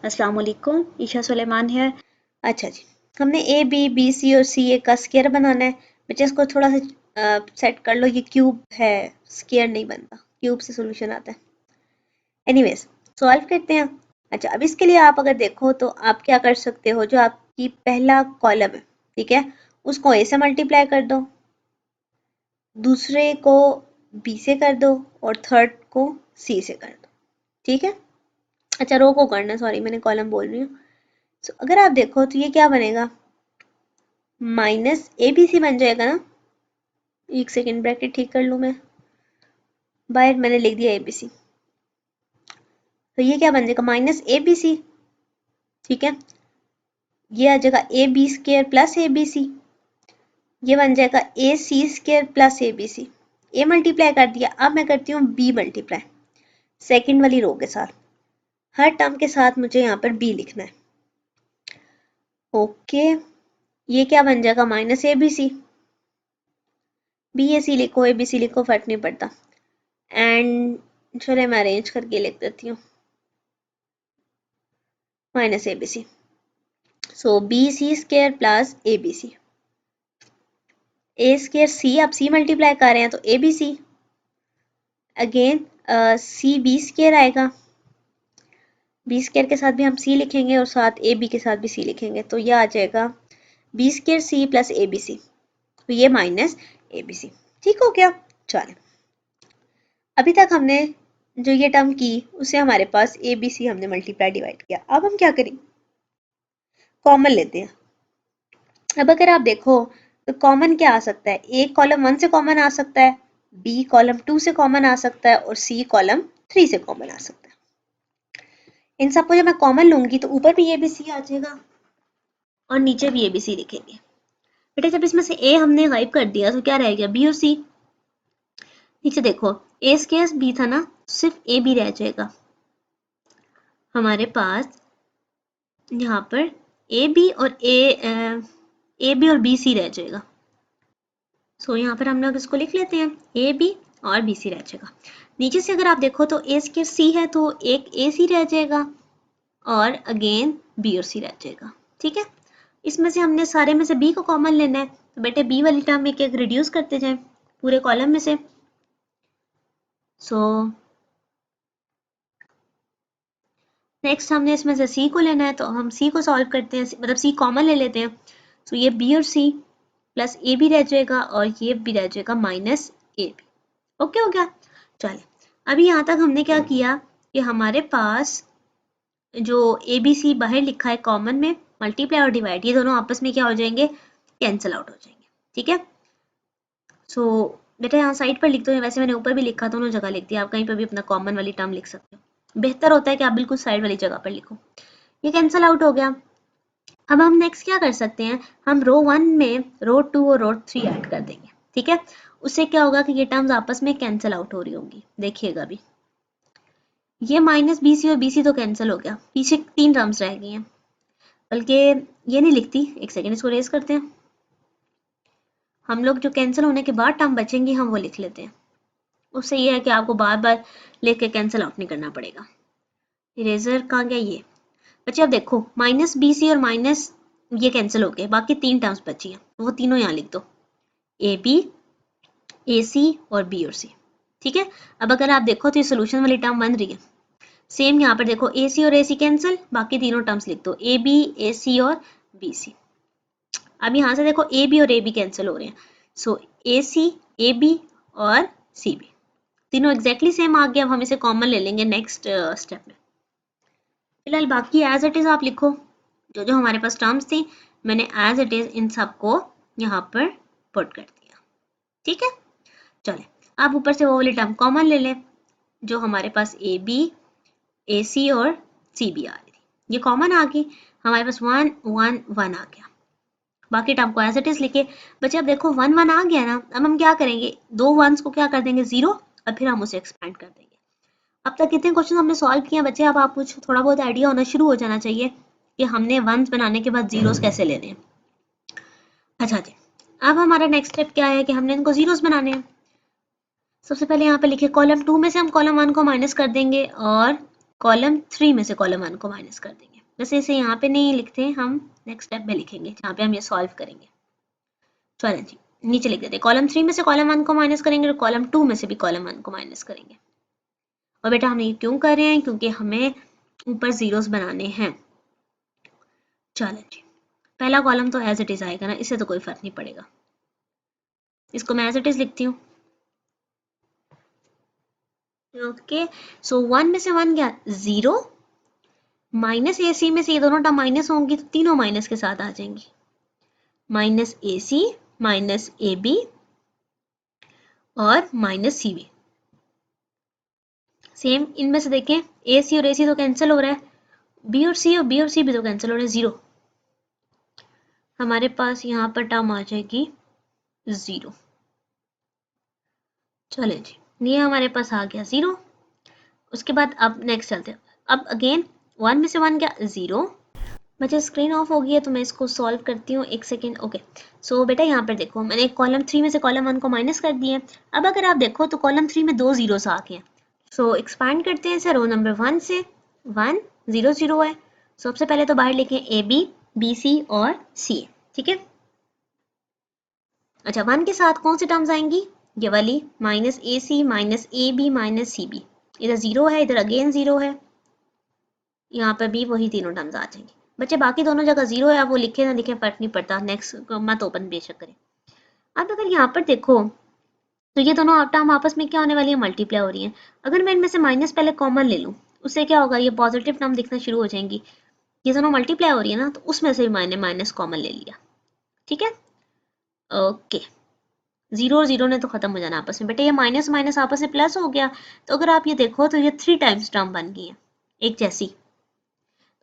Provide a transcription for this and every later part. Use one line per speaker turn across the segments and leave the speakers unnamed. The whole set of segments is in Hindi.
अस्सलाम वालेकुम, ईशा सुलेमान है। अच्छा जी, हमने ए बी बी सी और सी ए का स्क्वायर बनाना है। बच्चे इसको थोड़ा सा सेट कर लो, ये क्यूब है, स्क्वायर नहीं बनता, क्यूब से सोल्यूशन आता है। एनीवेज सॉल्व करते हैं। अच्छा, अब इसके लिए आप अगर देखो तो आप क्या कर सकते हो, जो आपकी पहला कॉलम है, ठीक है, उसको ए से मल्टीप्लाई कर दो, दूसरे को बी से कर दो और थर्ड को सी से कर दो, ठीक है। अच्छा, रो को करना, सॉरी मैंने कॉलम बोल रही हूँ। So, अगर आप देखो तो ये क्या बनेगा, माइनस ए बी सी बन जाएगा ना। एक सेकेंड, ब्रैकेट ठीक कर लूँ मैं, बाहर मैंने लिख दिया ए बी सी, तो ये क्या बन जाएगा, माइनस ए बी सी, ठीक है। ये आ जाएगा A B square plus A B C, ये बन जाएगा A C square plus A B C. A multiply कर दिया, अब मैं करती हूँ बी मल्टीप्लाई सेकेंड वाली रो के साथ। हर टर्म के साथ मुझे यहाँ पर बी लिखना है। ओके, ये क्या बन जाएगा, minus A B C, B A C लिखो, ए बी सी लिखो, फर्क नहीं पड़ता। एंड चले मैं अरेंज करके लिख देती हूँ, minus A B C, so B C square plus A B C, A square C, अब सी मल्टीप्लाई कर रहे हैं तो A B C, again C B square आएगा, बी स्क्र के साथ भी हम सी लिखेंगे और साथ ए बी के साथ भी सी लिखेंगे, तो यह आ जाएगा B square C plus A B C, तो ये माइनस ए बी सी, ठीक हो गया। चलो, अभी तक हमने जो ये टर्म की उसे हमारे पास ए बी सी हमने मल्टीप्लाई डिवाइड किया। अब हम क्या करें, कॉमन लेते हैं। अब अगर आप देखो तो कॉमन क्या आ सकता है, ए कॉलम 1 से कॉमन आ सकता है, बी कॉलम 2 से कॉमन आ सकता है और सी कॉलम 3 से कॉमन आ सकता है। इन सबको जब मैं कॉमन लूंगी तो ऊपर भी ए बी सी आ जाएगा और नीचे भी ए बी सी लिखेंगे। बेटा जब इसमें से ए हमने गायब कर दिया तो क्या रह गया, बी और सी। नीचे देखो, ए स्क्वायर बी था ना, सिर्फ ए बी रह जाएगा हमारे पास। यहाँ पर ए बी और ए बी और बी सी रह जाएगा। सो यहाँ पर हम लोग इसको लिख लेते हैं, ए बी और बी सी रह जाएगा। नीचे से अगर आप देखो तो ए स्क्वायर सी है तो एक ए सी रह जाएगा और अगेन बी और सी रह जाएगा, ठीक है। इसमें से हमने सारे में से बी को कॉमन लेना है, तो बेटे बी वाली टर्म एक एक रिड्यूस करते जाएं पूरे कॉलम में से। सो नेक्स्ट हमने इसमें से सी को लेना है, तो हम सी को सॉल्व करते हैं, मतलब सी कॉमन ले लेते हैं। सो ये बी और सी प्लस ए भी रह जाएगा और ये भी रह जाएगा माइनस ए बी। ओके हो गया। चलिए, अभी यहाँ तक हमने क्या किया कि हमारे पास जो ए बी सी बाहर लिखा है कॉमन में, मल्टीप्लाई और डिवाइड, ये दोनों आपस में क्या हो जाएंगे, कैंसिल आउट हो जाएंगे, ठीक है। सो बेटा यहाँ साइड पर लिख दो, वैसे मैंने ऊपर भी लिखा, दोनों जगह लिख दिया, आप कहीं पर भी अपना कॉमन वाली टर्म लिख सकते हो। बेहतर होता है कि आप बिल्कुल साइड वाली जगह पर लिखो। ये कैंसिल आउट हो गया। अब हम नेक्स्ट क्या कर सकते हैं, हम रो 1 में रो 2 और रो 3 ऐड कर देंगे, ठीक है। उससे क्या होगा कि ये टर्म्स आपस में कैंसिल आउट हो रही होंगी। देखिएगा अभी ये माइनस बी सी और बी सी तो कैंसिल हो गया, पीछे 3 टर्म्स रह गई हैं, बल्कि ये नहीं लिखती, एक सेकेंड इसको रेज करते हैं। हम लोग जो कैंसिल होने के बाद टर्म बचेंगी हम वो लिख लेते हैं, उससे ये है कि आपको बार बार लिख के कैंसिल आउट नहीं करना पड़ेगा। इरेजर कहाँ गया ये बच्चे, अब देखो माइनस बी सी और माइनस ये कैंसिल हो गए, बाकी 3 टर्म्स बची हैं, वो तीनों यहाँ लिख दो, ए बी, ए सी और बी और सी, ठीक है। अब अगर आप देखो तो ये सोल्यूशन वाली टर्म बन रही है। सेम यहाँ पर देखो, ए सी और ए सी कैंसिल, बाकी तीनों टर्म्स लिख दो, ए बी, ए सी और बी सी। अब यहाँ से देखो ए बी और ए बी कैंसिल हो रहे हैं, सो ए सी, ए बी और सी बी तीनों एग्जैक्टली सेम आ गया। अब हम इसे कॉमन ले लेंगे नेक्स्ट स्टेप में। फिलहाल बाकी एज इट इज आप लिखो, जो जो हमारे पास टर्म्स थी मैंने एज इट इज इन सबको यहाँ पर पुट कर दिया, ठीक है। चले, आप ऊपर से वो वाली टर्म कॉमन ले लें जो हमारे पास ए बी, ए सी और सी बी आ रही थी, ये कॉमन आ गई, हमारे पास 1 1 1 आ गया। बाकी टर्म को एज इट इज लिखे। बच्चे अब देखो 1 1 आ गया ना, अब हम क्या करेंगे, 2 वंस को क्या कर देंगे, 0, और फिर हम उसे एक्सपेंड कर देंगे। अब तक कितने क्वेश्चन हमने सॉल्व किए बच्चे, अब आपको थोड़ा बहुत आइडिया होना शुरू हो जाना चाहिए कि हमने वंस बनाने के बाद जीरोस कैसे लेने हैं। अच्छा जी, अब हमारा नेक्स्ट स्टेप क्या है कि हमने इनको जीरोस बनाने हैं। सबसे पहले यहाँ पे लिखे कॉलम 2 में से हम कॉलम 1 को माइनस कर देंगे और कॉलम 3 में से कॉलम 1 को माइनस कर देंगे। वैसे इसे यहाँ पे नहीं लिखते, हम नेक्स्ट स्टेप में लिखेंगे जहाँ पे हम ये सॉल्व करेंगे। चलें जी, नीचे लिख देते हैं कॉलम 3 में से कॉलम 1 को माइनस करेंगे और कॉलम 2 में से भी कॉलम 1 को माइनस करेंगे। और बेटा हम ये क्यों कर रहे हैं, क्योंकि हमें ऊपर जीरोस बनाने हैं। चलें जी, पहला कॉलम तो एज इट इज आएगा ना, इससे तो कोई फर्क नहीं पड़ेगा, इसको मैं एज इट इज लिखती हूँ। ओके, सो 1 में से 1 क्या, 0, माइनस ए सी में से ये दोनों टर्म माइनस होंगी तो तीनों माइनस के साथ आ जाएंगी, minus A C minus A B और माइनस सी बी। सेम इनमें से देखें, ए सी और ए सी तो कैंसिल हो रहा है, बी और सी भी तो कैंसिल हो रहा है, 0। हमारे पास यहाँ पर टर्म आ जाएगी 0। चले जी, ये हमारे पास आ गया 0। उसके बाद अब नेक्स्ट चलते हैं। अब अगेन 1 में से 1 क्या, 0। बच्चे स्क्रीन ऑफ हो गई है तो मैं इसको सॉल्व करती हूँ, एक सेकेंड। ओके, सो बेटा यहाँ पर देखो, मैंने कॉलम 3 में से कॉलम 1 को माइनस कर दिया है। अब अगर आप देखो तो कॉलम 3 में 2 जीरोस आ गए हैं। सो एक्सपैंड करते हैं सर, रो नंबर 1 से, 1 0 0 है। सबसे पहले तो बाहर लिखें ए बी, बी सी और सी ए, ठीक है। अच्छा, 1 के साथ कौन सी टर्म्स आएंगी, ये वाली, minus A C minus A B minus C B. इधर 0 है, इधर अगेन 0 है, यहाँ पर भी वही तीनों टर्म्स आ जाएंगी। बच्चे बाकी दोनों जगह 0 है, आप वो लिखे ना लिखे फर्क नहीं पड़ता, नेक्स्ट मत ओपन बेशक करें। अब अगर यहाँ पर देखो तो ये दोनों टर्म आपस में क्या होने वाली है, मल्टीप्लाई हो रही है। अगर मैं इनमें से माइनस पहले कॉमन ले लूँ, उससे क्या होगा, ये पॉजिटिव टर्म दिखना शुरू हो जाएंगी। ये दोनों मल्टीप्लाई हो रही है ना, तो उसमें से भी मैंने माइनस कॉमन ले लिया, ठीक है। ओके, 0 और 0 ने तो खत्म हो जाना आपस में। बेटा ये माइनस माइनस आपस में प्लस हो गया, तो अगर आप ये देखो तो ये 3 टाइम्स टर्म बन गई है एक जैसी।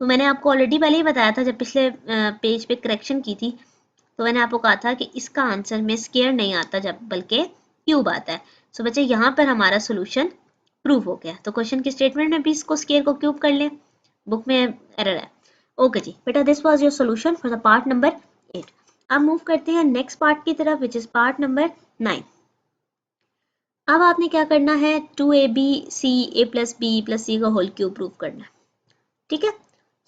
तो मैंने आपको ऑलरेडी पहले ही बताया था, जब पिछले पेज पे करेक्शन की थी, तो मैंने आपको कहा था कि इसका आंसर में स्क्वायर नहीं आता जब, बल्कि क्यूब आता है। सो बच्चे यहाँ पर हमारा सोल्यूशन प्रूव हो गया। तो क्वेश्चन की स्टेटमेंट में भी इसको स्क्वायर को क्यूब कर लें, बुक में एरर है। ओके जी बेटा, this was your solution for the part number 8। अब मूव करते हैं नेक्स्ट पार्ट की तरफ, विच इज पार्ट नंबर 9। अब आपने क्या करना है, 2ab c a plus b plus c का होल क्यूब प्रूव करना है, ठीक है।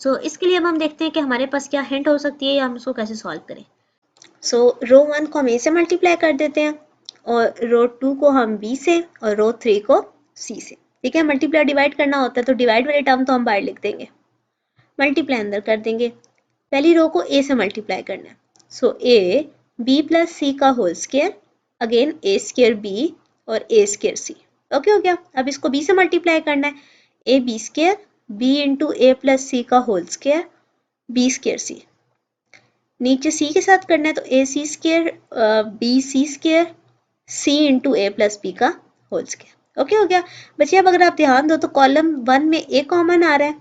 सो इसके लिए अब हम देखते हैं कि हमारे पास क्या हिंट हो सकती है या हम इसको कैसे सॉल्व करें। सो रो 1 को हम ए से मल्टीप्लाई कर देते हैं और रो 2 को हम बी से और रो 3 को सी से, ठीक है। मल्टीप्लाई डिवाइड करना होता है तो डिवाइड वाले टर्म तो हम बाहर लिख देंगे, मल्टीप्लाई अंदर कर देंगे। पहली रो को ए से मल्टीप्लाई करना है, सो ए बी प्लस सी का होल स्क्वायर, अगेन ए स्क्वायर बी और ए स्क्वायर सी। ओके हो गया। अब इसको बी से मल्टीप्लाई करना है, A B square B into A plus C का whole square, B square C. नीचे सी के साथ करना है तो A C square B C square C into A plus B का होल स्क्वायर। ओके हो गया। बच्चे अब अगर आप ध्यान दो तो कॉलम 1 में ए कॉमन आ रहा है,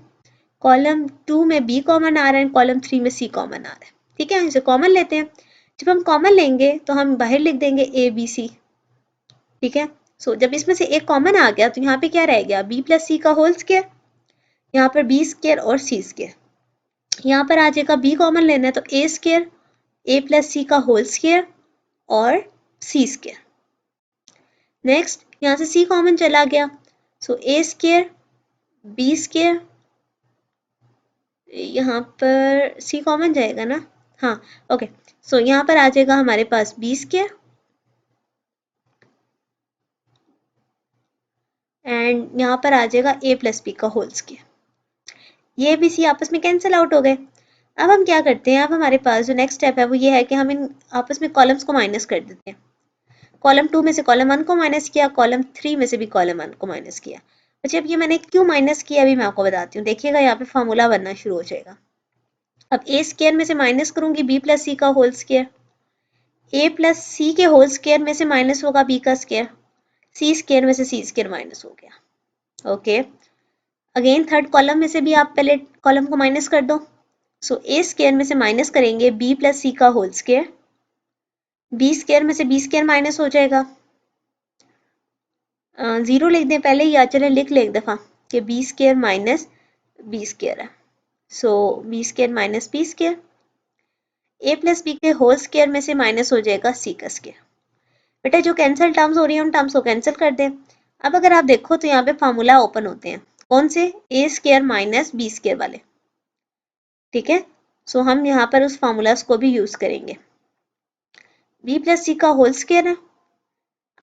कॉलम 2 में बी कॉमन आ रहा है, कॉलम 3 में सी कॉमन आ रहा है, ठीक है। इसे कॉमन लेते हैं। जब हम कॉमन लेंगे तो हम बाहर लिख देंगे ए बी सी, ठीक है। सो जब इसमें से एक कॉमन आ गया तो यहाँ पे क्या रह गया, बी प्लस सी का होल स्क्वायर, यहाँ पर बी स्क्वायर और सी स्क्वायर। यहाँ पर आ जाएगा बी कॉमन लेना है तो ए स्क्वायर ए प्लस सी का होल स्क्वायर और सी स्क्वायर। नेक्स्ट यहाँ से सी कॉमन चला गया, सो ए स्क्वायर बी स्क्वायर, यहाँ पर सी कॉमन जाएगा ना, हाँ ओके। सो यहाँ पर आ जाएगा हमारे पास बी स्क्वायर एंड यहाँ पर आ जाएगा ए प्लस बी का होल स्क्वायर। ये भी सी आपस में कैंसिल आउट हो गए। अब हम क्या करते हैं, अब हमारे पास जो नेक्स्ट स्टेप है वो ये है कि हम इन आपस में कॉलम्स को माइनस कर देते हैं। कॉलम 2 में से कॉलम 1 को माइनस किया, कॉलम 3 में से भी कॉलम 1 को माइनस किया। अच्छा, अब ये मैंने क्यों माइनस किया अभी मैं आपको बताती हूँ। देखिएगा यहाँ पे फॉर्मूला बनना शुरू हो जाएगा। अब ए स्क्वायर में से माइनस करूंगी बी प्लस सी का होल स्क्वायर, ए प्लस सी के होल स्क्वायर में से माइनस होगा बी का स्क्वायर, सी स्क्वायर में से सी स्क्वायर माइनस हो गया। ओके, अगेन थर्ड कॉलम में से भी आप पहले कॉलम को माइनस कर दो। सो ए स्क्वायर में से माइनस करेंगे बी प्लस सी का होल स्क्वायर, बी स्क्वायर में से बी स्क्वायर माइनस हो जाएगा। 0 लिख दें पहले, या चले लिख लें एक दफ़ा कि B square minus B square है। So B square minus B square, A plus B के होल स्क्वायर में से माइनस हो जाएगा सी का स्क्वायर। बेटा जो कैंसिल टर्म्स हो रही हैं उन टर्म्स को कैंसिल कर दें। अब अगर आप देखो तो यहाँ पे फार्मूला ओपन होते हैं, कौन से? ए स्क्वायर माइनस बी स्क्वायर वाले, ठीक है। सो हम यहाँ पर उस फार्मूलाज को भी यूज करेंगे। बी प्लस सी का होल स्क्वायर है।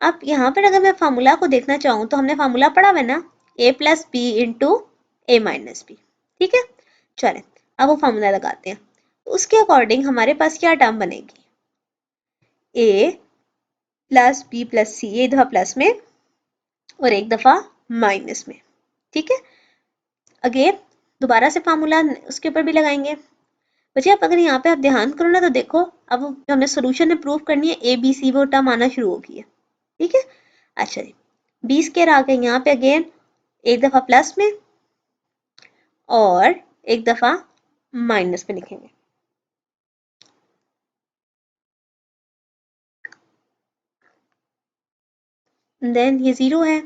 अब यहाँ पर अगर मैं फार्मूला को देखना चाहूँ तो हमने फार्मूला पढ़ा हुआ है ना, A plus B into A minus B, ठीक है। चलें अब वो फार्मूला लगाते हैं। तो उसके अकॉर्डिंग हमारे पास क्या टर्म बनेगी? ए प्लस बी प्लस सी, एक दफा प्लस में और एक दफा माइनस में, ठीक है। अगेन दोबारा से फार्मूला उसके ऊपर भी लगाएंगे। बच्चे आप अगर यहाँ पे आप ध्यान करो ना तो देखो, अब हमने सोल्यूशन में प्रूव करनी है, ए बी सी वो टर्म आना शुरू हो गई है, ठीक है। अच्छा जी, बी स्क्वायर आ गए यहाँ पे, अगेन एक दफा प्लस में और एक दफा माइनस में लिखेंगे। देन ये जीरो है,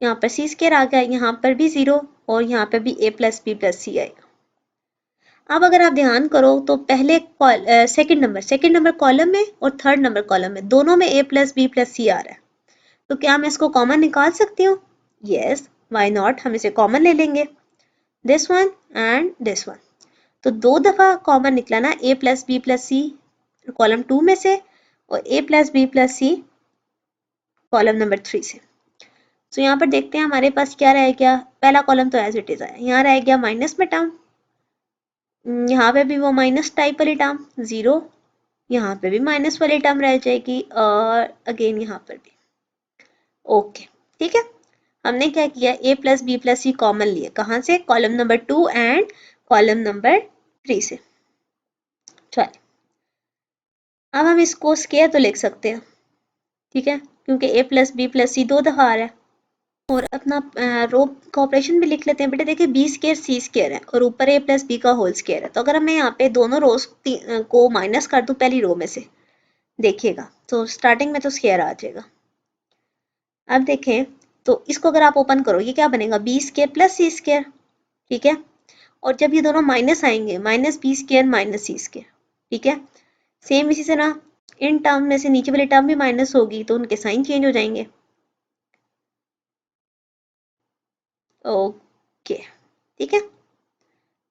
यहाँ पर सी स्क्वायर आ गया, यहाँ पर भी जीरो और यहाँ पर भी ए प्लस बी प्लस सी आएगा। अब अगर आप ध्यान करो तो पहले सेकंड नंबर कॉलम में और थर्ड नंबर कॉलम में दोनों में ए प्लस बी प्लस सी आ रहा है, तो क्या मैं इसको कॉमन निकाल सकती हूँ? यस, व्हाई नॉट, हम इसे कॉमन ले लेंगे, this one and this one. तो दो दफा कॉमन निकला ना, A plus B plus C column 2 में से और A plus B plus C column number 3 से। तो यहाँ पर देखते हैं हमारे पास क्या रह गया, पहला कॉलम तो एज इट इज आया, यहाँ रह गया माइनस में टर्म, यहाँ पे भी वो माइनस टाइप वाली टर्म जीरो, यहाँ पे भी माइनस वाली टर्म रह जाएगी और अगेन यहाँ पर भी। ओके, ठीक है। हमने क्या किया, ए प्लस बी प्लस सी कॉमन लिए, कहाँ से? Column number 2 and column number 3 से। चलिए अब हम इसको स्क्वायर तो लिख सकते हैं, ठीक है, क्योंकि ए प्लस बी प्लस सी दो दफा आ रहा है। और अपना रो का ऑपरेशन भी लिख लेते हैं। बेटे देखिए बी स्क्वायर सी स्क्वायर है और ऊपर ए प्लस बी का होल स्क्वायर है, तो अगर मैं यहाँ पे दोनों रोज को माइनस कर दूं पहली रो में से, देखिएगा तो स्टार्टिंग में तो स्क्वायर आ जाएगा। अब देखें तो इसको अगर आप ओपन करो, ये क्या बनेगा? बी स्क्वायर प्लस सी स्क्वायर, ठीक है। और जब ये दोनों माइनस आएंगे, minus B square minus C square, ठीक है। सेम इसी से ना इन टर्म में से नीचे वाली टर्म भी माइनस होगी तो उनके साइन चेंज हो जाएंगे। ओके, ठीक है।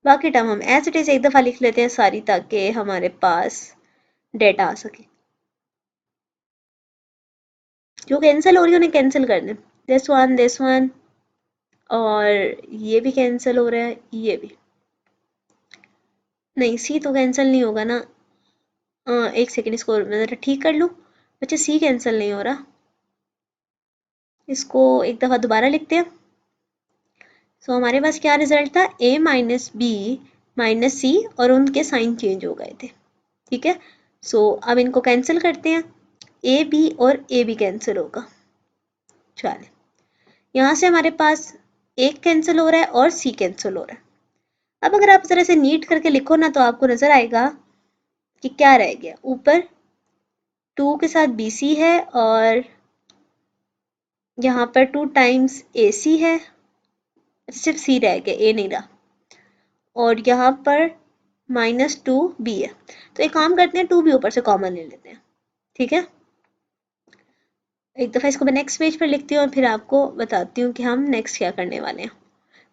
बाकी टर्म हम एज इट इज एक दफा लिख लेते हैं सारी, ताकि हमारे पास डेटा आ सके। जो कैंसिल हो रही है उन्हें कैंसिल कर दें, दिस वन और ये भी कैंसिल हो रहा है, ये भी नहीं, सी तो कैंसिल नहीं होगा ना। एक सेकेंड, इसको मैं जरा ठीक कर लूँ। बच्चे सी कैंसिल नहीं हो रहा, इसको एक दफ़ा दोबारा लिखते हैं। सो हमारे पास क्या रिजल्ट था? ए माइनस बी माइनस सी और उनके साइन चेंज हो गए थे, ठीक है। सो अब इनको कैंसिल करते हैं, ए बी और ए बी कैंसिल होगा। चलें यहाँ से हमारे पास एक कैंसिल हो रहा है और सी कैंसिल हो रहा है। अब अगर आप इस तरह से नीट करके लिखो ना तो आपको नजर आएगा कि क्या रह गया, ऊपर 2 के साथ बी सी है और यहाँ पर 2 टाइम्स ए सी है, सिर्फ सी रह गया, ए नहीं रहा, और यहाँ पर -2 बी है। तो एक काम करते हैं, 2 भी ऊपर से कॉमन ले लेते हैं, ठीक है। एक दफ़ा इसको मैं नेक्स्ट पेज पर लिखती हूँ और फिर आपको बताती हूँ कि हम नेक्स्ट क्या करने वाले हैं।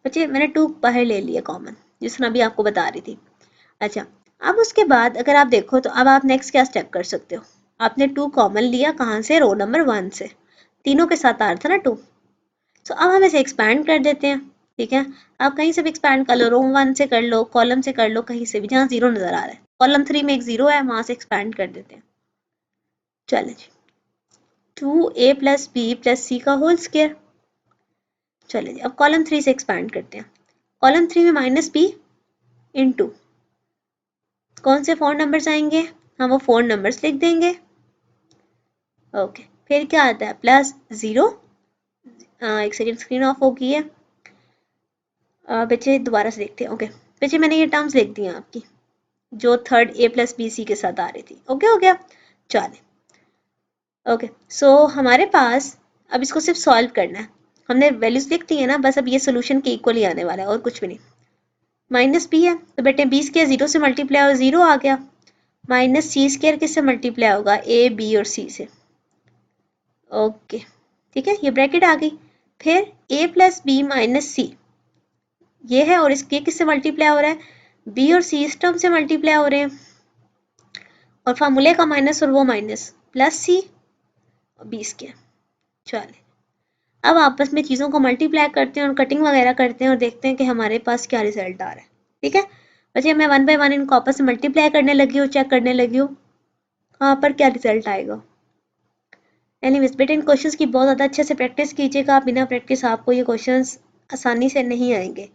बच्चे मैंने 2 बाहर ले लिया कॉमन, जिस तरह अभी आपको बता रही थी। अच्छा, अब उसके बाद अगर आप देखो तो अब आप नेक्स्ट क्या स्टेप कर सकते हो। आपने 2 कॉमन लिया, कहाँ से? रो नंबर 1 से, तीनों के साथ आ रहा था ना 2। तो अब हम इसे एक्सपैंड कर देते हैं, ठीक है। आप कहीं से भी एक्सपैंड कर लो, रो 1 से कर लो, कॉलम से कर लो, कहीं से भी जहाँ जीरो नजर आ रहा है। कॉलम 3 में एक जीरो है, वहां से एक्सपैंड कर देते हैं। चलें जी, 2a plus B plus C का होल स्क्वायर। चलिए जी, अब कॉलम 3 से एक्सपैंड करते हैं। कॉलम 3 में माइनस बी इंटू कौन से 4 नंबर्स आएंगे? हम वो 4 नंबर्स लिख देंगे। ओके, फिर क्या आता है? प्लस 0। एक सेकेंड, स्क्रीन ऑफ हो गई है। बच्चे दोबारा से देखते हैं। ओके बच्चे, मैंने ये टर्म्स लिख दी हैं आपकी, जो third A plus B C के साथ आ रही थी। ओके हो गया। चलें, ओके सो हमारे पास अब इसको सिर्फ सॉल्व करना है। हमने वैल्यूज लिख दी है ना, बस अब ये सोल्यूशन के इक्वल ही आने वाला है और कुछ भी नहीं। माइनस बी है तो बेटे बी स्क्वायर 0 से मल्टीप्लाई और 0 आ गया, माइनस सी स्क्वायर किससे मल्टीप्लाई होगा? ए बी और सी से। ओके ठीक है, ये ब्रैकेट आ गई। फिर ए प्लस बी माइनस सी, ये है और इसके किससे मल्टीप्लाई हो रहा है, बी और सी इस टर्म से मल्टीप्लाई हो रहे हैं और फार्मूले का माइनस और वो माइनस प्लस सी और बी स्क्वायर। चलिए अब आपस में चीज़ों को मल्टीप्लाई करते हैं और कटिंग वगैरह करते हैं और देखते हैं कि हमारे पास क्या रिजल्ट आ रहा है। ठीक है बच्चे, मैं 1 बाय 1 इनको आपस में मल्टीप्लाई करने लगी हूँ, चेक करने लगी हूँ कहाँ पर क्या रिजल्ट आएगा। एनीवेज बेटा, इन क्वेश्चंस की बहुत ज़्यादा अच्छे से प्रैक्टिस कीजिएगा, बिना प्रैक्टिस आपको ये क्वेश्चंस आसानी से नहीं आएंगे।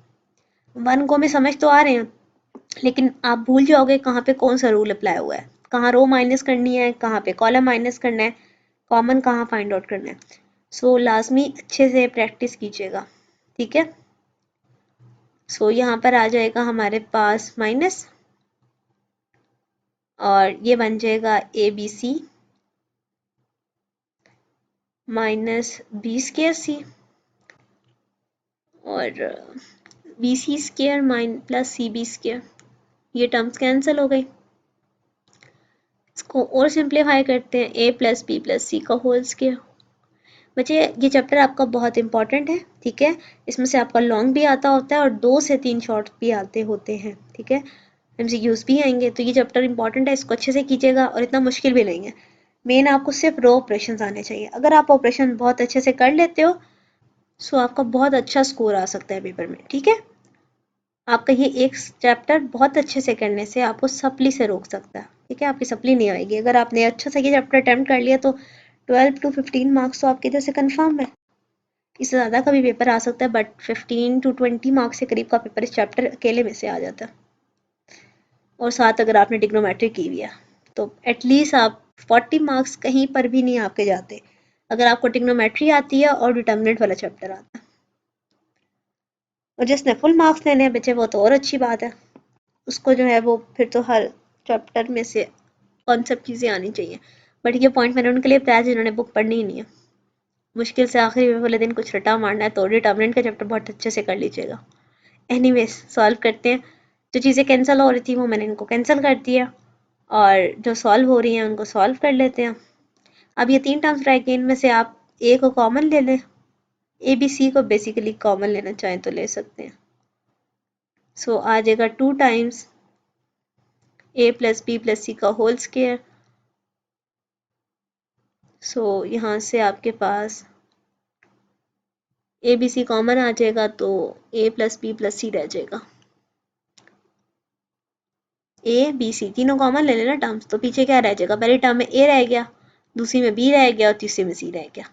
1 को में समझ तो आ रहे हैं लेकिन आप भूल जाओगे कहाँ पे कौन सा रूल अप्लाई हुआ है, कहाँ रो माइनस करनी है, कहाँ पे कॉलम माइनस करना है, कॉमन कहाँ फाइंड आउट करना है। सो लाजमी अच्छे से प्रैक्टिस कीजिएगा। ठीक है, सो यहाँ पर आ जाएगा हमारे पास माइनस और ये बन जाएगा A B C minus B square C और B C square minus plus C B square, ये टर्म्स कैंसिल हो गई। इसको और सिंप्लीफाई करते हैं, A plus B plus C का होल स्क्वायर। बच्चे ये चैप्टर आपका बहुत इंपॉर्टेंट है। ठीक है, इसमें से आपका लॉन्ग भी आता होता है और 2 से 3 शॉर्ट भी आते होते हैं। ठीक है, एमसीक्यूज भी आएंगे, तो ये चैप्टर इंपॉर्टेंट है, इसको अच्छे से कीजिएगा और इतना मुश्किल भी नहीं है। मेन आपको सिर्फ रो ऑपरेशन आने चाहिए, अगर आप ऑपरेशन बहुत अच्छे से कर लेते हो सो आपका बहुत अच्छा स्कोर आ सकता है पेपर में। ठीक है, आपका ये एक चैप्टर बहुत अच्छे से करने से आपको सप्ली से रोक सकता है। ठीक है, आपकी सप्ली नहीं आएगी, अगर आपने अच्छा से ये चैप्टर अटेम्प्ट कर लिया तो 12 to 15 मार्क्स तो आपके इधर से कन्फर्म है। इससे ज़्यादा का भी पेपर आ सकता है बट 15 to 20 मार्क्स के करीब का पेपर इस चैप्टर अकेले में से आ जाता है। और साथ अगर आपने ट्रिग्नोमेट्री की हुई है तो एटलीस्ट आप 40 मार्क्स कहीं पर भी नहीं आपके जाते अगर आपको ट्रिग्नोमेट्री आती है और डिटर्मिनेंट वाला चैप्टर आता है। और जिसने फुल मार्क्स लेने हैं बच्चे वो तो और अच्छी बात है, उसको जो है वो फिर तो हर चैप्टर में से कॉन्सेप्ट चीज़ें आनी चाहिए। बट ये पॉइंट मैंने उनके लिए बताया जिन्होंने बुक पढ़नी ही नहीं है, मुश्किल से आखिरी वाले दिन कुछ रटा मारना है तो डिटर्मिनेंट का चैप्टर बहुत अच्छे से कर लीजिएगा। एनीवेज सॉल्व करते हैं। जो चीज़ें कैंसिल हो रही थी वो मैंने इनको कैंसिल कर दिया और जो सॉल्व हो रही हैं उनको सॉल्व कर लेते हैं। अब ये 3 टर्म्स रह गए, इनमें से आप ए को कॉमन ले लें, ए बी सी को बेसिकली कॉमन लेना चाहें तो ले सकते हैं। सो आ जाएगा 2 टाइम्स ए प्लस बी प्लस सी का होल स्क्वायर। सो यहाँ से आपके पास ए बी सी कॉमन आ जाएगा तो ए प्लस बी प्लस सी रह जाएगा। ए बी सी तीनों कॉमन ले लेना टर्म्स, तो पीछे क्या रह जाएगा, पहली टर्म में ए रह गया, दूसरी में बी रह गया और तीसरी में सी रह गया।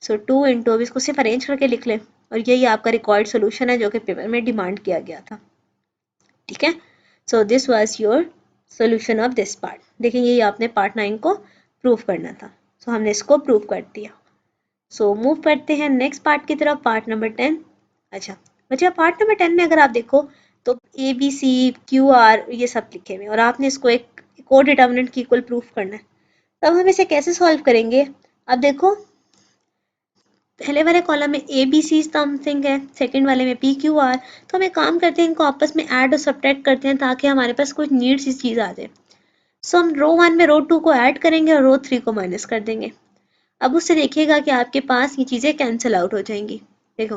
सो 2 इंटू, अब इसको सिर्फ अरेंज करके लिख लें और यही आपका रिक्वायर्ड सोल्यूशन है जो कि पेपर में डिमांड किया गया था। ठीक है, so this was your solution of this part. देखिए यही आपने पार्ट 9 को प्रूव करना था, सो हमने इसको प्रूव कर दिया। सो मूव करते हैं नेक्स्ट पार्ट की तरफ, पार्ट नंबर 10। अच्छा बच्चा, पार्ट नंबर 10 में अगर आप देखो तो A B C Q R ये सब लिखे हुए और आपने इसको एक और डिटर्मिनेंट की इक्वल प्रूफ करना है। तब हम इसे कैसे सॉल्व करेंगे, अब देखो पहले वाले कॉलम में ए बी सी समथिंग है, सेकंड वाले में पी क्यू आर, तो हम एक काम करते हैं इनको आपस में ऐड और सब्ट्रैक्ट करते हैं ताकि हमारे पास कुछ नीड सी चीज़ आ जाए। सो हम रो 1 में रो 2 को ऐड करेंगे और रो 3 को माइनस कर देंगे। अब उससे देखिएगा कि आपके पास ये चीज़ें कैंसिल आउट हो जाएंगी। देखो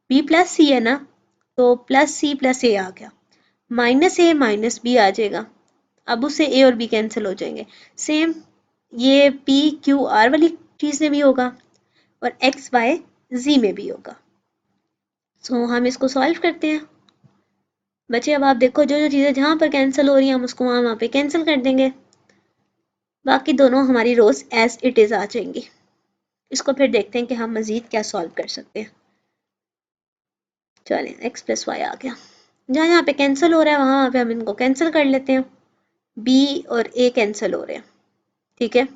बी प्लस सी है ना, तो प्लस सी प्लस ए आ गया, माइनस ए माइनस बी आ जाएगा, अब उससे ए और बी कैंसिल हो जाएंगे। सेम ये पी क्यू आर वाली चीज़ में भी होगा और एक्स वाई जी में भी होगा। सो हम इसको सॉल्व करते हैं। बच्चे अब आप देखो जो जो चीज़ें जहाँ पर कैंसिल हो रही हैं हम उसको वहाँ पे कैंसिल कर देंगे, बाकी दोनों हमारी रोज एज इट इज़ आ जाएंगी। इसको फिर देखते हैं कि हम मज़ीद क्या सॉल्व कर सकते हैं। चलें, एक्स प्लस वाई आ गया, जहाँ जहाँ पे कैंसिल हो रहा है वहाँ पे हम इनको कैंसिल कर लेते हैं, बी और ए कैंसिल हो रहे हैं। ठीक है,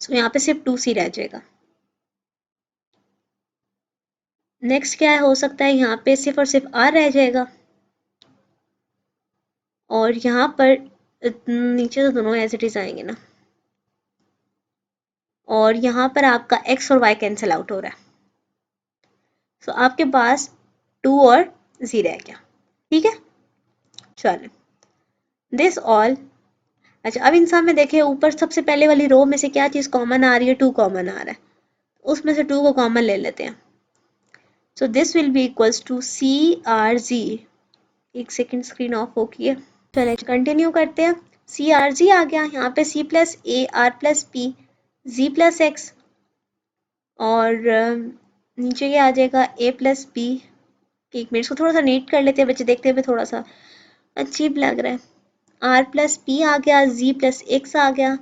सो यहाँ पे सिर्फ 2c रह जाएगा। नेक्स्ट क्या हो सकता है, यहाँ पे सिर्फ और सिर्फ आर रह जाएगा और यहाँ पर नीचे तो दोनों एज इट इज आएंगे ना, और यहाँ पर आपका एक्स और वाई कैंसिल आउट हो रहा है। सो आपके पास 2 और z रह गया। ठीक है, चलो दिस ऑल। अच्छा अब इंसान में देखे ऊपर सबसे पहले वाली रो में से क्या चीज़ कॉमन आ रही है, 2 कॉमन आ रहा है, उसमें से 2 को कॉमन ले लेते हैं। So this will be equals to CRG। एक सेकेंड, स्क्रीन ऑफ हो गई है। चले कंटिन्यू करते हैं। CRG आ गया, यहाँ पे C plus A R plus P G plus x, और नीचे ये आ जाएगा A प्लस बी। एक मिनट, इसको थोड़ा सा नीट कर लेते हैं बच्चे, देखते हुए थोड़ा सा अजीब लग रहा है। R प्लस पी आ गया, Z प्लस एक्स आ गया,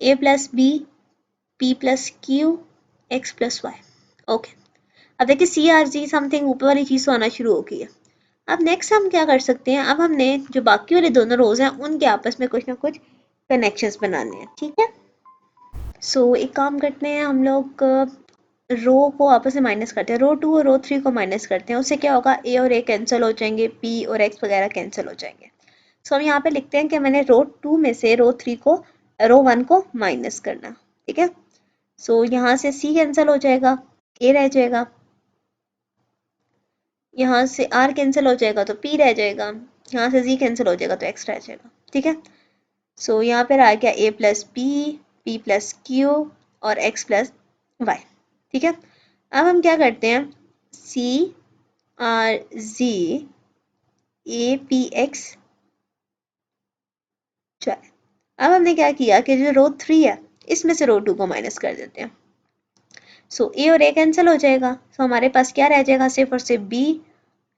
A plus B, P plus Q, X plus Y. Okay, अब देखिए CRG समथिंग ऊपर वाली चीज़ तो आना शुरू हो गई है। अब नेक्स्ट हम क्या कर सकते हैं, अब हमने जो बाकी वाले दोनों रोज हैं उनके आपस में कुछ ना कुछ कनेक्शंस बनाने हैं, ठीक है। सो एक काम करते हैं, हम लोग रो को आपस में माइनस करते हैं, रो 2 और रो 3 को माइनस करते हैं। उससे क्या होगा, ए और ए कैंसिल हो जाएंगे, पी और एक्स वगैरह कैंसिल हो जाएंगे। सो हम यहाँ पे लिखते हैं कि मैंने रो 2 में से रो 1 को माइनस करना, ठीक है। सो यहाँ से सी कैंसिल हो जाएगा, ए रह जाएगा, यहाँ से आर कैंसिल हो जाएगा तो पी रह जाएगा, यहाँ से जी कैंसिल हो जाएगा तो एक्स रह जाएगा, ठीक है। सो यहाँ पर आ गया A plus P plus Q और एक्स प्लस वाई, ठीक है। अब हम क्या करते हैं, C R G A P X. चले, अब हमने क्या किया कि जो रो 3 है इसमें से रो 2 को माइनस कर देते हैं। सो ए और ए कैंसिल हो जाएगा, सो हमारे पास क्या रह जाएगा, सिर्फ और सिर्फ बी,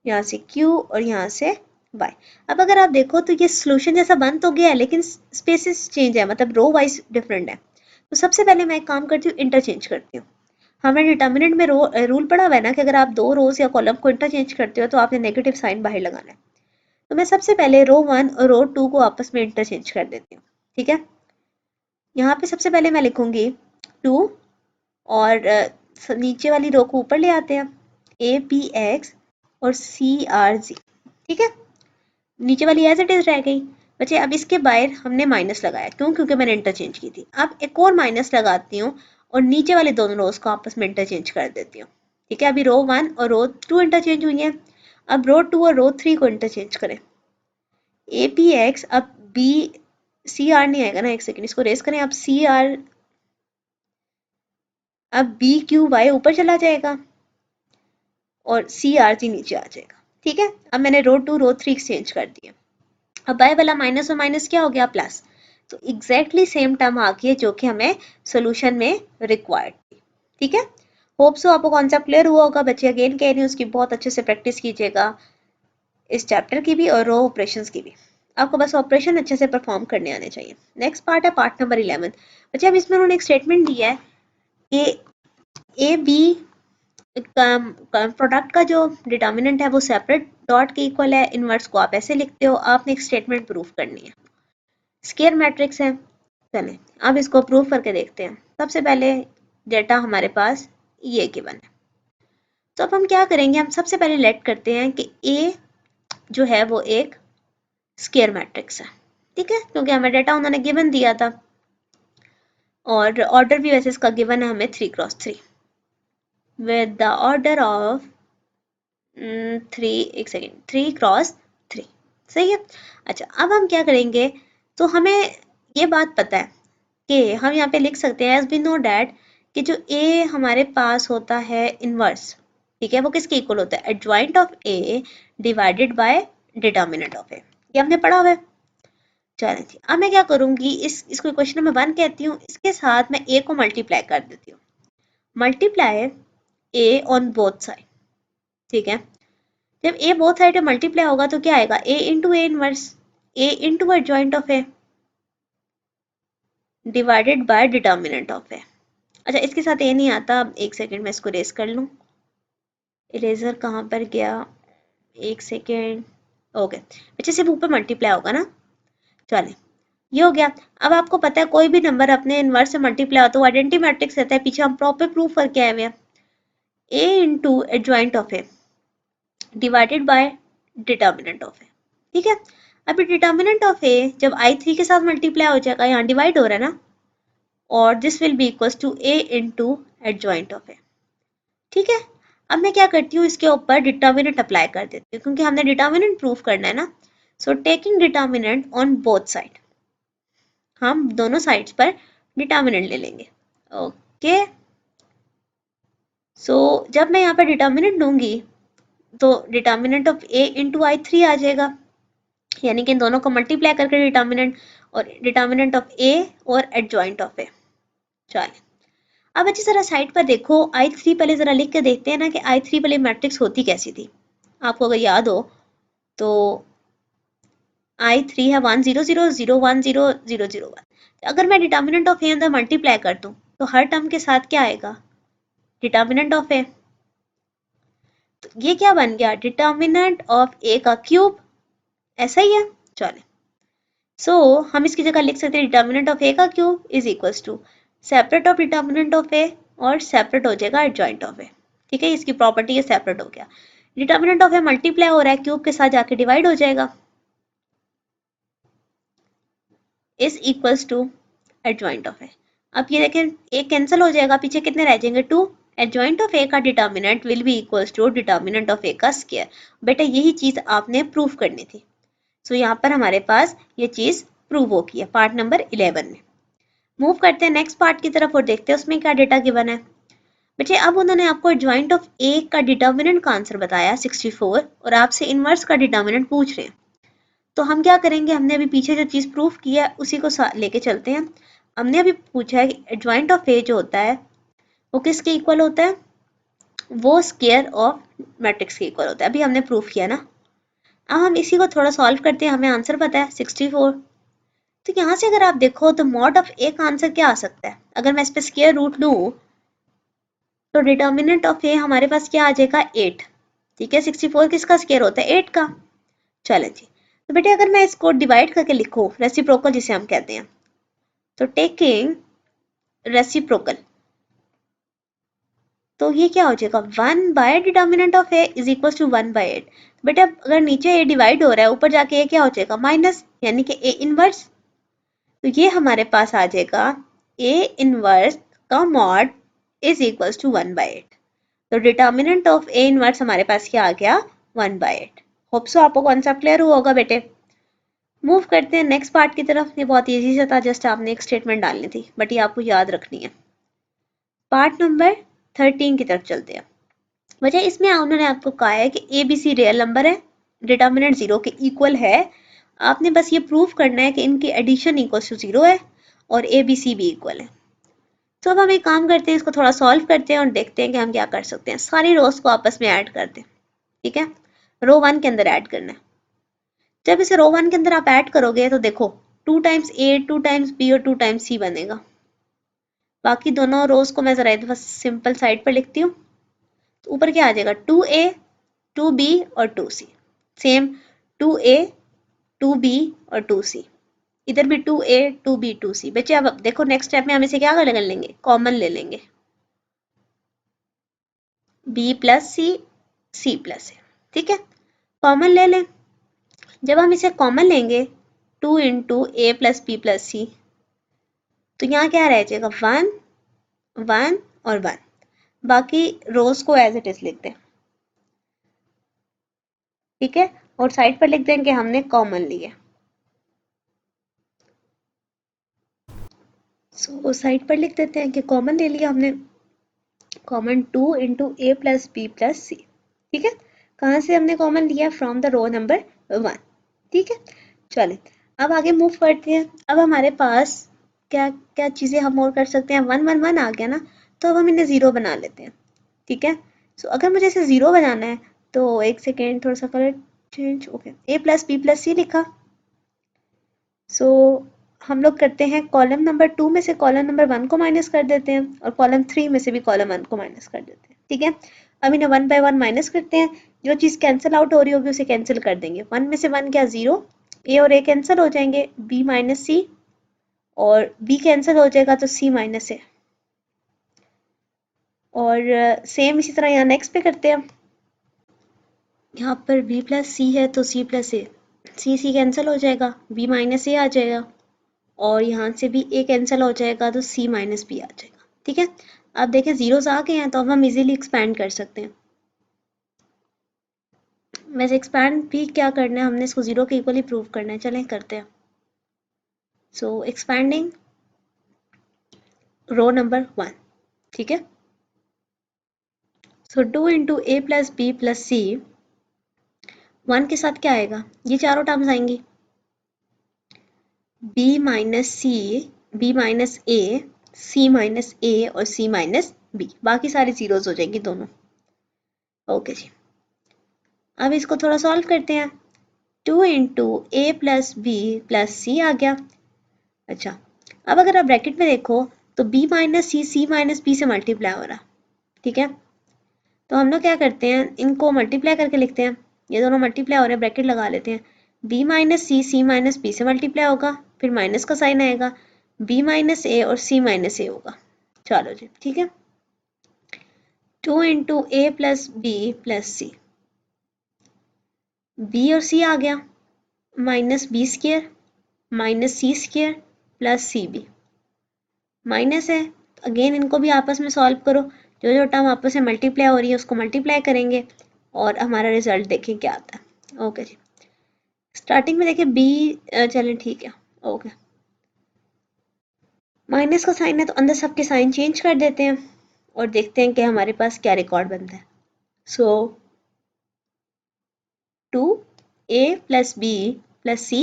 यहाँ से क्यू और यहाँ से वाई। अब अगर आप देखो तो ये सोल्यूशन जैसा बन तो गया है लेकिन स्पेसिस चेंज है, मतलब रो वाइज डिफरेंट है। तो सबसे पहले मैं एक काम करती हूँ, इंटरचेंज करती हूँ। हमें डिटर्मिनेंट में रूल पड़ा हुआ है ना कि अगर आप दो रोज या कॉलम को इंटरचेंज करते हो तो आपने नेगेटिव साइन बाहर लगाना है। तो मैं सबसे पहले रो 1 और रो 2 को आपस में इंटरचेंज कर देती हूँ, ठीक है। यहाँ पे सबसे पहले मैं लिखूंगी 2 और नीचे वाली रो को ऊपर ले आते हैं, ए पी एक्स और सी आर जी, ठीक है। नीचे वाली एज इट इज रह गई बच्चे। अब इसके बाहर हमने माइनस लगाया, क्यों, क्योंकि मैंने इंटरचेंज की थी। अब एक और माइनस लगाती हूँ और नीचे वाले दोनों रोज को आपस में इंटरचेंज कर देती हूँ, ठीक है। अभी रो 1 और रो 2 इंटरचेंज हुई है, अब रो 2 और रो 3 को इंटरचेंज करें। ए पी एक्स, अब बी सी आर नहीं आएगा ना, एक सेकेंड इसको रेस करें। अब सी आर, अब बी क्यू वाई ऊपर चला जाएगा और सी आर जी नीचे आ जाएगा, ठीक है। अब मैंने रो 2 रो 3 एक्सचेंज कर दिया। अब बाय वाला माइनस और माइनस क्या हो गया, प्लस। तो एग्जैक्टली सेम टर्म आ गई है जो कि हमें सोल्यूशन में रिक्वायर्ड थी, ठीक है। होप सो आपको कॉन्सेप्ट क्लियर हुआ होगा बच्चे। अगेन कह रही हूँ उसकी बहुत अच्छे से प्रैक्टिस कीजिएगा, इस चैप्टर की भी और रो ऑपरेशंस की भी। आपको बस ऑपरेशन अच्छे से परफॉर्म करने आने चाहिए। नेक्स्ट पार्ट है पार्ट नंबर 11। बच्चे अब इसमें उन्होंने एक स्टेटमेंट दिया है कि ए बी प्रोडक्ट का जो डिटर्मिनेंट है वो सेपरेट डॉट के इक्वल है। इनवर्स को आप ऐसे लिखते हो, आपने एक स्टेटमेंट प्रूफ करनी है। स्केयर मैट्रिक्स है। चलें अब इसको प्रूफ करके देखते हैं। सबसे पहले डेटा हमारे पास ये गिवन है, तो अब हम क्या करेंगे, हम सबसे पहले लेट करते हैं कि ए जो है वो एक स्केयर मैट्रिक्स है, ठीक है, क्योंकि हमें डेटा उन्होंने गिवन दिया था और ऑर्डर भी वैसे इसका गिवन है हमें 3x3 with the order of 3x3, सही है। अच्छा अब हम क्या करेंगे, तो हमें ये बात पता है कि हम यहाँ पे लिख सकते हैं एज वी नो डैट कि जो ए हमारे पास होता है इनवर्स, ठीक है, वो किसके इक्वल होता है, adjoint of A divided by determinant of A. ये हमने पढ़ा हुआ है। चलें जी, अब मैं क्या करूँगी, इसको क्वेश्चन नंबर 1 कहती हूँ, इसके साथ मैं ए को मल्टीप्लाई कर देती हूँ। Multiply A on both side, ठीक है। जब ए बोथ साइड में मल्टीप्लाई होगा तो क्या आएगा, A into A inverse, A into adjoint of A divided by determinant of A. अच्छा इसके साथ ए नहीं आता, एक सेकेंड मैं इसको रेस कर लूँ। इरेजर कहाँ पर गया, एक सेकेंड। ओके बच्चे सिर्फ ऊपर मल्टीप्लाई होगा ना। चलें ये हो गया। अब आपको पता है कोई भी नंबर अपने इनवर्स से मल्टीप्लाई हो तो आइडेंटिटी मैट्रिक्स रहता है, पीछे हम प्रॉपर प्रूफ करके आए हुए हैं। A into adjoint of A divided by determinant of A, ठीक है। अभी डिटर्मिनेंट ऑफ ए जब i3 के साथ मल्टीप्लाई हो जाएगा, यहाँ डिवाइड हो रहा है ना, और this will be equals to A into adjoint of A, ठीक है। अब मैं क्या करती हूँ, इसके ऊपर डिटर्मिनेंट अप्लाई कर देती हूँ क्योंकि हमने डिटर्मिनेंट प्रूफ करना है ना। So taking determinant on both side, हम दोनों साइड्स पर डिटर्मिनेंट ले लेंगे। ओके जब मैं यहाँ पर डिटर्मिनेंट लूँगी तो determinant of A into I3 आ जाएगा, यानी कि इन दोनों को मल्टीप्लाई करके डिटर्मिनेंट, और डिटर्मिनेंट ऑफ ए और एडजॉइंट ऑफ ए। चलिए अब अच्छी तरह साइड पर देखो, I3 पहले जरा लिख के देखते हैं ना कि I3 पहले मैट्रिक्स होती कैसी थी। आपको अगर याद हो तो I3 है 1 0 0 0 1 0 0 0 1। अगर मैं डिटर्मिनेंट ऑफ ए अंदर मल्टीप्लाई कर दूं तो हर टर्म के साथ क्या आएगा, डिटर्मिनेंट ऑफ ए। तो ये क्या बन गया, डिटर्मिनेंट ऑफ ए का क्यूब, ऐसा ही है। चले हम इसकी जगह लिख सकते हैं डिटर्मिनेंट ऑफ ए का cube is equals to separate of determinant of A, और सेपरेट हो जाएगा एडजॉइंट ऑफ ए। ठीक है, इसकी प्रॉपर्टी है सेपरेट हो गया, डिटर्मिनेंट ऑफ ए मल्टीप्लाई हो रहा है क्यूब के साथ जाके डिवाइड हो जाएगा, is equals to adjoint of A. अब ये देखें एक कैंसिल हो जाएगा, पीछे कितने रह जाएंगे 2। एडजॉइंट ऑफ ए का determinant will be equals to determinant of A का स्क्वायर। बेटा यही चीज आपने प्रूव करनी थी। यहाँ पर हमारे पास ये चीज प्रूव हो गई है पार्ट नंबर 11 में। मूव करते हैं नेक्स्ट पार्ट की तरफ और देखते हैं उसमें क्या डेटा गिवन है। बच्चे अब उन्होंने आपको एडजॉइंट ऑफ ए का डिटर्मिनेंट का आंसर बताया 64, और आपसे इनवर्स का डिटर्मिनेंट पूछ रहे हैं। तो हम क्या करेंगे, हमने अभी पीछे जो चीज प्रूफ की है उसी को लेके चलते हैं। हमने अभी पूछा है कि एडजॉइंट ऑफ ए जो होता है वो किसके इक्वल होता है, वो स्क्वायर ऑफ मैट्रिक्स के इक्वल होता है। अभी हमने प्रूफ किया ना। अब हम इसी को थोड़ा सॉल्व करते हैं, हमें आंसर पता है 64। तो यहाँ से अगर आप देखो तो मॉड ऑफ ए का आंसर क्या आ सकता है, अगर मैं इस पर स्क्वायर रूट लूँ तो डिटर्मिनेंट ऑफ ए हमारे पास क्या आ जाएगा 8। ठीक है, 64 किसका स्क्वायर होता है 8 का। चलें जी, तो बेटे अगर मैं इसको डिवाइड करके लिखूँ, रेसिप्रोकल जिसे हम कहते हैं, तो टेकिंग रेसिप्रोकल, तो ये क्या हो जाएगा 1 by determinant of A is equal to 1 by 8। बेटा अगर नीचे ए डिवाइड हो रहा है ऊपर जाके ये क्या हो जाएगा माइनस, यानी कि ए इनवर्स। तो ये हमारे पास आ जाएगा ए इनवर्स का mod is equals to 1 by 8। तो डिटर्मिनेंट ऑफ ए इनवर्स हमारे पास क्या आ गया 1 बाय 8। होप सो आपको कॉन्सेप्ट क्लियर हुआ होगा बेटे। मूव करते हैं नेक्स्ट पार्ट की तरफ। ये बहुत इजी से था, जस्ट आपने एक स्टेटमेंट डालनी थी, बट ये आपको याद रखनी है। पार्ट नंबर 13 की तरफ चलते हैं। वजह इसमें उन्होंने आपको कहा है कि A B C real number है, डिटर्मिनेंट 0 के इक्वल है। आपने बस ये प्रूव करना है कि इनकी एडिशन इक्वल टू 0 है और ए बी सी भी इक्वल है। तो अब हम एक काम करते हैं, इसको थोड़ा सॉल्व करते हैं और देखते हैं कि हम क्या कर सकते हैं। सारी रोज को आपस में ऐड कर दें। ठीक है, रो 1 के अंदर ऐड करना है। जब इसे रो 1 के अंदर आप ऐड करोगे तो देखो 2 टाइम्स ए 2 टाइम्स बी और 2 टाइम्स सी बनेगा। बाकी दोनों रोज को मैं जरा एक दफा सिंपल साइड पर लिखती हूँ। तो ऊपर क्या आ जाएगा 2a 2b और 2c। सेम 2a 2b और 2c, इधर भी 2a 2b 2c। बच्चे अब देखो नेक्स्ट स्टेप में हम इसे क्या कर लेंगे, कॉमन ले लेंगे, b प्लस सी सी प्लस ए। ठीक है, कॉमन ले लें। जब हम इसे कॉमन लेंगे 2 into A plus B plus सी, तो यहाँ क्या रह जाएगा 1 1 और 1। बाकी रोज को एज इट इज लिखते हैं। ठीक है, और साइड पर लिख देंगे हमने कॉमन लिया। साइड पर लिख देते हैं कि कॉमन ले लिया हमने, common 2 into A plus B plus सी। ठीक है, कहाँ से हमने कॉमन लिया, फ्रॉम द रो नंबर 1। ठीक है, चलें अब आगे मूव करते हैं। अब हमारे पास क्या क्या चीज़ें हम और कर सकते हैं, 1 1 1 आ गया ना, तो अब हम इन्हें 0 बना लेते हैं। ठीक है, अगर मुझे इसे 0 बनाना है तो एक सेकेंड, थोड़ा सा कलर चेंज। ओके, ए प्लस बी प्लस सी लिखा। हम लोग करते हैं कॉलम नंबर 2 में से कॉलम नंबर 1 को माइनस कर देते हैं, और कॉलम 3 में से भी कॉलम 1 को माइनस कर देते हैं। ठीक है, अब इन्हें 1 बाय 1 माइनस करते हैं। जो चीज़ कैंसिल आउट हो रही होगी उसे कैंसिल कर देंगे। 1 में से 1 क्या 0, ए और ए कैंसिल हो जाएंगे, बी माइनस सी, और बी कैंसिल हो जाएगा तो सी माइनस ए। और सेम इसी तरह यहाँ नेक्स्ट पे करते हैं। यहाँ पर बी प्लस सी है तो सी plus A, C C cancel हो जाएगा, बी माइनस ए आ जाएगा, और यहाँ से भी ए कैंसिल हो जाएगा तो सी माइनस बी आ जाएगा। ठीक है, अब देखें जीरोस आ गए हैं तो अब हम इजीली एक्सपैंड कर सकते हैं। वैसे एक्सपैंड भी क्या करना है, हमने इसको 0 के इक्वली प्रूव करना है। चलें करते हैं। Expanding row number 1। ठीक है, so 2 into A plus B plus C, 1 के साथ क्या आएगा, ये चारों टर्म्स आएंगी, b माइनस सी, b माइनस ए, c माइनस ए और c माइनस बी, बाकी सारी जीरोज हो जाएंगी दोनों। ओके जी, अब इसको थोड़ा सॉल्व करते हैं। 2 into A plus B plus सी आ गया। अच्छा, अब अगर आप ब्रैकेट में देखो तो b माइनस सी माइनस बी से मल्टीप्लाई हो रहा, ठीक है। तो हम लोग क्या करते हैं, इनको मल्टीप्लाई करके लिखते हैं, ये दोनों मल्टीप्लाई हो रहे हैं, ब्रैकेट लगा लेते हैं। b माइनस सी माइनस बी से मल्टीप्लाई होगा, फिर माइनस का साइन आएगा, b माइनस ए और c माइनस ए होगा। चलो जी, ठीक है। 2 into A plus B plus C, B और सी आ गया, minus B square minus C square plus C B, minus है, अगेन इनको भी आपस में सॉल्व करो, जो जो टर्म आपस में मल्टीप्लाई हो रही है उसको मल्टीप्लाई करेंगे और हमारा रिजल्ट देखें क्या आता है। ओके जी, स्टार्टिंग में देखिए बी, चलें ठीक है, ओके, माइनस का साइन है तो अंदर सबके साइन चेंज कर देते हैं और देखते हैं कि हमारे पास क्या रिकॉर्ड बनता है। So 2 A plus B plus C,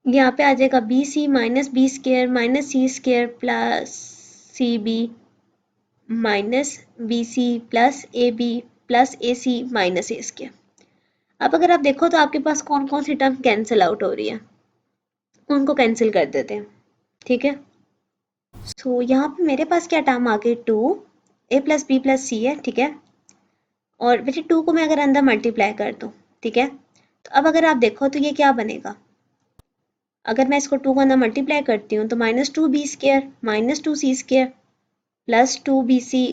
यहाँ पे आ जाएगा B C minus B square minus C square plus C B minus B C plus A B plus A C minus A square. अब अगर आप देखो तो आपके पास कौन कौन सी टर्म कैंसिल आउट हो रही है, उनको कैंसिल कर देते हैं, ठीक है। सो यहाँ पे मेरे पास क्या टर्म आ गई, 2 ए प्लस बी प्लस सी है, ठीक है। और वैसे 2 को मैं अगर अंदर मल्टीप्लाई कर दूँ, ठीक है, तो अब अगर आप देखो तो ये क्या बनेगा, अगर मैं इसको 2 को अंदर मल्टीप्लाई करती हूँ तो माइनस 2 बी स्क्र माइनस 2 सी स्क्र प्लस 2 बी सी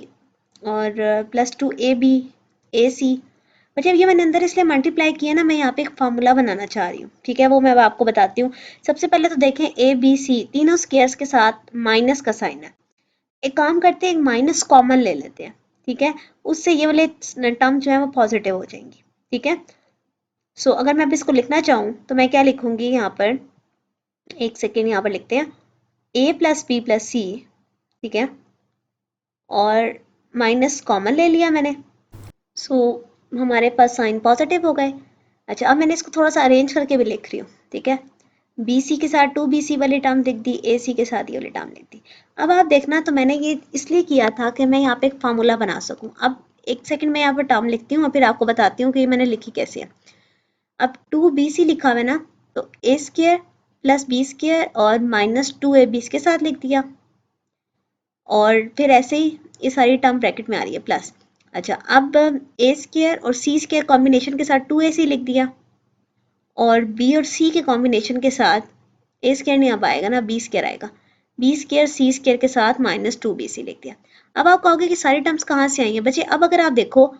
और प्लस 2 ए बी ए सी। मतलब ये मैंने अंदर इसलिए मल्टीप्लाई किया ना, मैं यहाँ पे एक फार्मूला बनाना चाह रही हूँ, ठीक है, वो मैं अब आपको बताती हूँ। सबसे पहले तो देखें ए बी सी तीनों स्क्वायर्स के साथ माइनस का साइन है, एक काम करते हैं, एक माइनस कॉमन ले लेते हैं, ठीक है, उससे ये वाले टर्म जो है वो पॉजिटिव हो जाएंगी, ठीक है। सो अगर मैं अब इसको लिखना चाहूँ तो मैं क्या लिखूंगी यहाँ पर, एक सेकेंड, यहाँ पर लिखते हैं ए प्लस बी प्लस सी, ठीक है, और माइनस कॉमन ले लिया मैंने, सो हमारे पास साइन पॉजिटिव हो गए। अच्छा, अब मैंने इसको थोड़ा सा अरेंज करके भी लिख रही हूँ, ठीक है, बी सी के साथ 2 बी सी वाली टर्म लिख दी, ए सी के साथ ये वाली टर्म लिख दी। अब आप देखना, तो मैंने ये इसलिए किया था कि मैं यहाँ पे एक फार्मूला बना सकूँ। अब एक सेकंड में यहाँ पर टर्म लिखती हूँ और फिर आपको बताती हूँ कि ये मैंने लिखी कैसे है। अब 2 बी सी लिखा हुआ है ना, तो ए स्क्र प्लस बी स्क्र और माइनस 2 ए बी इसके साथ लिख दिया, और फिर ऐसे ही ये सारी टर्म ब्रैकेट में आ रही है प्लस। अच्छा, अब ए स्क्र और सी स्क्र कॉम्बिनेशन के साथ 2ac लिख दिया, और बी और सी के कॉम्बिनेशन के साथ ए स्क्र नहीं आ पाएगा ना, बी स्क्र आएगा, बी स्क्र सी स्क्र के साथ माइनस 2bc लिख दिया। अब आप कहोगे कि सारी टर्म्स कहाँ से आई हैं बच्चे, अब अगर आप देखो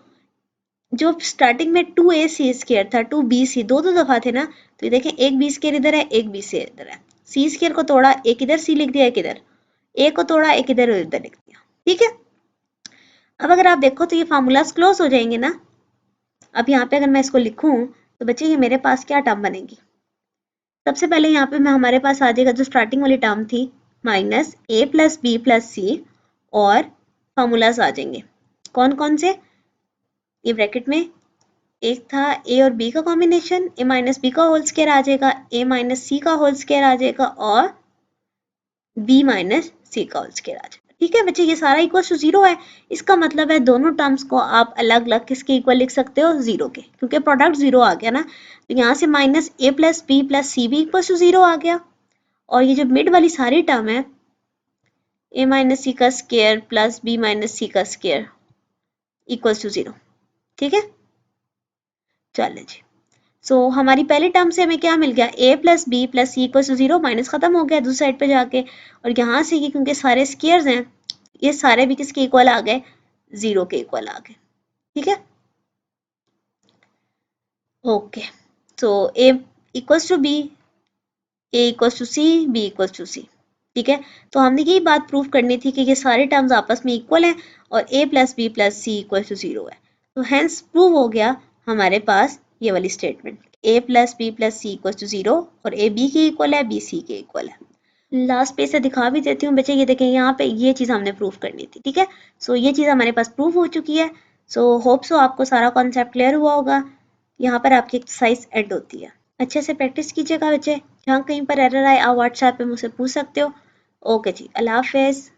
जो स्टार्टिंग में 2ac स्क्र था, 2bc दो दफा थे ना, तो ये देखें एक बी स्क्र इधर है, एक बी से इधर है, सी स्क्र को तोड़ा, एक इधर सी लिख दिया, एक इधर, ए को तोड़ा, एक इधर और इधर लिख दिया, ठीक है। अब अगर आप देखो तो ये फार्मूलाज क्लोज हो जाएंगे ना। अब यहाँ पे अगर मैं इसको लिखूं तो बच्चे ये मेरे पास क्या टर्म बनेगी, सबसे पहले यहाँ पे मैं हमारे पास आ जाएगा जो स्टार्टिंग वाली टर्म थी, माइनस ए प्लस बी प्लस सी, और फार्मूलाज आ जाएंगे, कौन कौन से, ये ब्रैकेट में एक था ए और बी का कॉम्बिनेशन, ए माइनस बी का होल स्क्वायर आ जाएगा, ए माइनस सी का होल स्क्वायर आ जाएगा, और बी माइनस सी का होल स्क्वायर आ जाएगा, ठीक है बच्चे, ये सारा इक्वल टू 0 है। इसका मतलब है दोनों टर्म्स को आप अलग अलग किसके इक्वल लिख सकते हो, 0 के, क्योंकि प्रोडक्ट 0 आ गया ना, तो यहाँ से माइनस ए प्लस बी प्लस सी भी इक्वल टू 0 आ गया, और ये जो मिड वाली सारी टर्म है, ए माइनस सी का स्क्वायर प्लस बी माइनस सी का स्क्वायर इक्वल टू 0, ठीक है। चले जी, सो हमारी पहली टर्म से हमें क्या मिल गया, A plus B plus C equal to 0, minus खत्म हो गया दूसरी साइड पे जाके, और यहाँ से ये क्योंकि सारे स्क्वायर्स हैं, ये सारे भी किसके इक्वल आ गए, 0 के इक्वल आ गए, ठीक है। Okay, so A equals to B, A equals to C, B equals to C, ठीक है। तो हमने यही बात प्रूव करनी थी कि ये सारे टर्म्स आपस में इक्वल हैं और A plus B plus C equal to 0 है, तो हेंस प्रूव हो गया हमारे पास ये वाली statement, A plus B plus C equal to 0, और ए बी के इक्वल है, बी सी के इक्वल है। लास्ट पेज से दिखा भी देती हूँ बच्चे, ये देखें यहाँ पे ये चीज़ हमने प्रूफ करनी थी, ठीक है। सो ये चीज़ हमारे पास प्रूफ हो चुकी है। सो होप सो आपको सारा कॉन्सेप्ट क्लियर हुआ होगा। यहाँ पर आपकी एक्सरसाइज एंड होती है। अच्छे से प्रैक्टिस कीजिएगा बच्चे, जहाँ कहीं पर एरर आए आप व्हाट्सएप पे मुझसे पूछ सकते हो। ओके जी, अल्लाह हाफिज़।